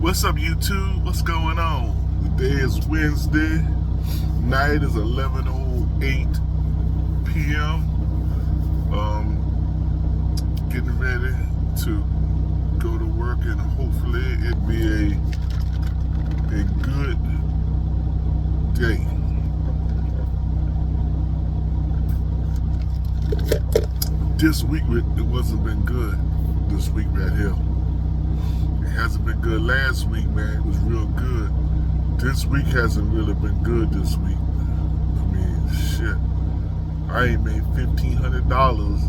What's up, YouTube? What's going on? The day is Wednesday. Night is 11:08 p.m. Getting ready to go to work, and hopefully it be a good day. This week it wasn't been good. This week right here. It hasn't been good. Last week, man, it was real good. This week hasn't really been good this week. I mean, shit. I ain't made $1,500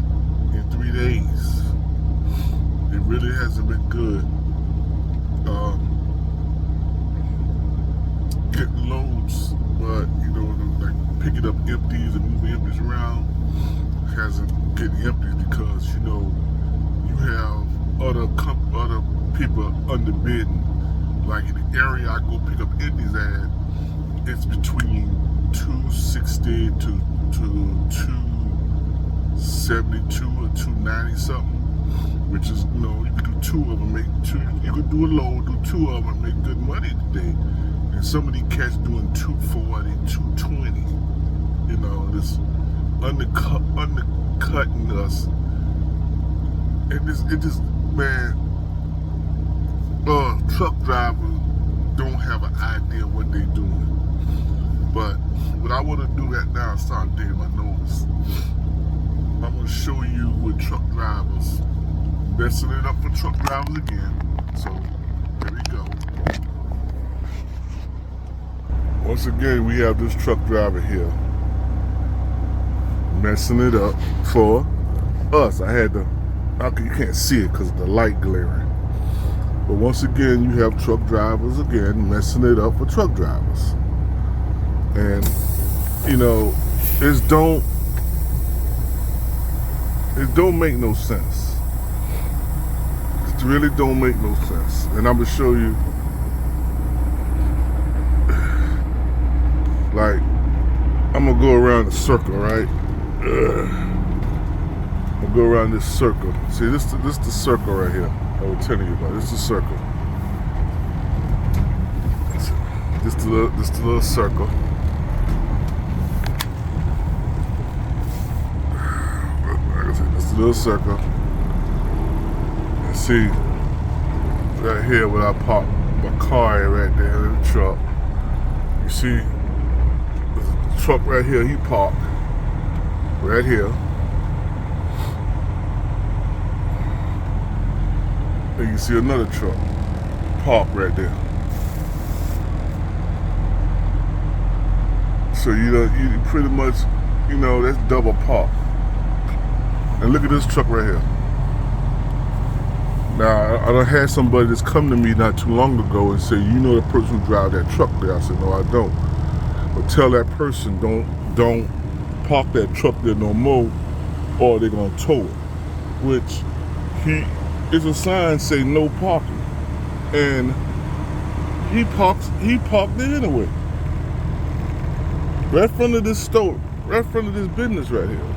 in 3 days. It really hasn't been good. Getting loads, but like picking up empties and moving empties around hasn't getting empties because you have other people underbidding. Like in the area I go pick up empties at, it's between $260 to $272 or $290 something, which is you could do two of them, you could do a load, do two of them, and make good money today. And some of these cats doing $240, $220. This undercutting us. And it just man, truck drivers don't have an idea what they're doing. But what I want to do right now is start digging my nose. I'm going to show you what truck drivers, messing it up for truck drivers again. So, here we go. Once again, we have this truck driver here messing it up for us. You can't see it because of the light glaring. But once again, you have truck drivers again messing it up for truck drivers. And, it don't make no sense. It really don't make no sense. And I'm going to show you, like, I'm going to go around the circle, right? I'll go around this circle. See, this the circle right here. I was telling you about. This is the circle. This the little circle. Like I said, this the little circle. And see, right here where I park my car right there in the truck. You see, there's a truck right here. He parked right here. And you see another truck parked right there. So you pretty much, that's double park. And look at this truck right here. Now, I done had somebody that's come to me not too long ago and say, the person who drives that truck there? I said, no, I don't. But tell that person, don't park that truck there no more, or they're gonna tow it. Which it's a sign say no parking, and he parked there anyway, right in front of this store, right in front of this business right here.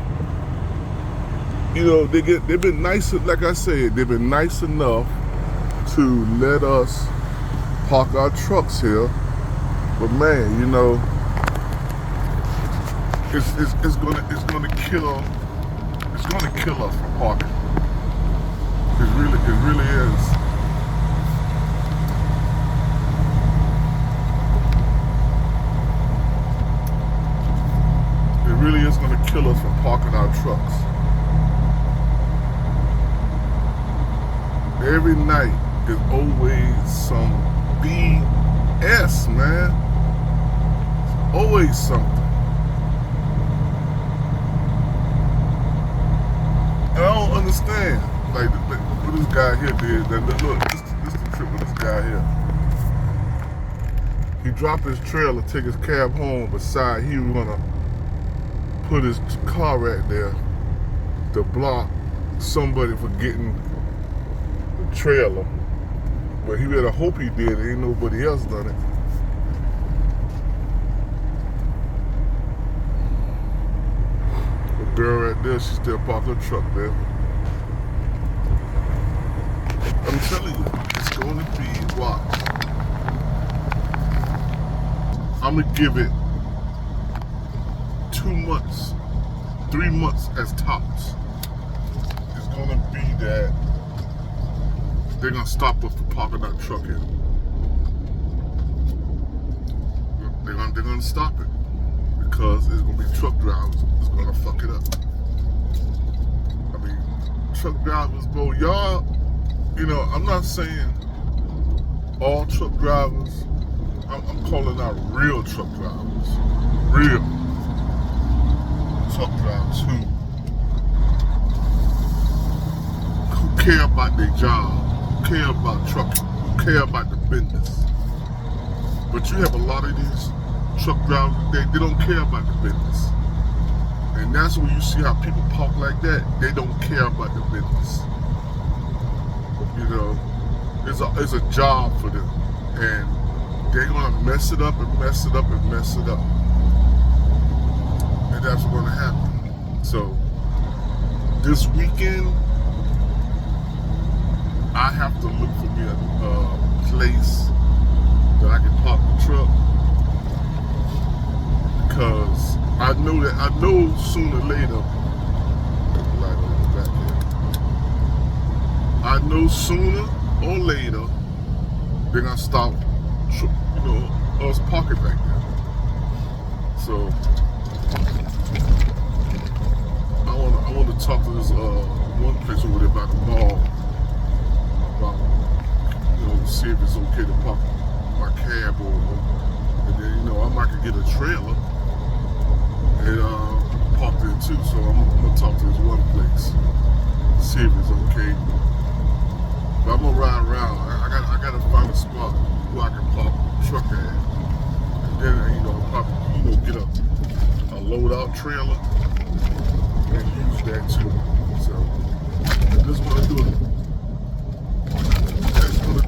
They've been nice, like I said, they've been nice enough to let us park our trucks here, but man, it's gonna kill us from parking. It really is. It really is gonna kill us from parking our trucks. Every night is always some BS, man. It's always something. I don't understand. Like what this guy here did. Look, this the trip with this guy here. He dropped his trailer, take his cab home, beside he was gonna put his car right there to block somebody for getting the trailer. But he better hope he did. Ain't nobody else done it. The girl right there, she still parked her truck there. I'm telling you, it's going to be, watch. I'm gonna give it 2 months, 3 months as tops. It's gonna be that they're gonna stop us from parking that truck in. They're gonna stop it because it's gonna be truck drivers that's gonna fuck it up. I mean, truck drivers, bro, y'all, I'm not saying all truck drivers. I'm calling out real truck drivers. Real truck drivers who care about their job, who care about trucking, who care about the business. But you have a lot of these truck drivers, they don't care about the business. And that's when you see how people park like that. They don't care about the business. It's a job for them. And they're gonna mess it up and mess it up and mess it up. And that's what's gonna happen. So this weekend, I have to look for me a place that I can park the truck, because I know sooner or later, I know sooner or later they're gonna stop, us parking back there. So I want to talk to this one place over there by the mall about, see if it's okay to park my cab over, and then I might could get a trailer and park there too. So I'm gonna talk to this one place, see if it's okay. But I'm gonna ride around. I gotta find a spot where I can park the truck at, and then probably get a load out trailer and use that too. So I just want to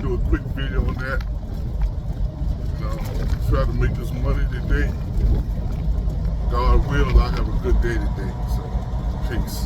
do a quick video on that. Try to make this money today. God will, I have a good day today. So peace.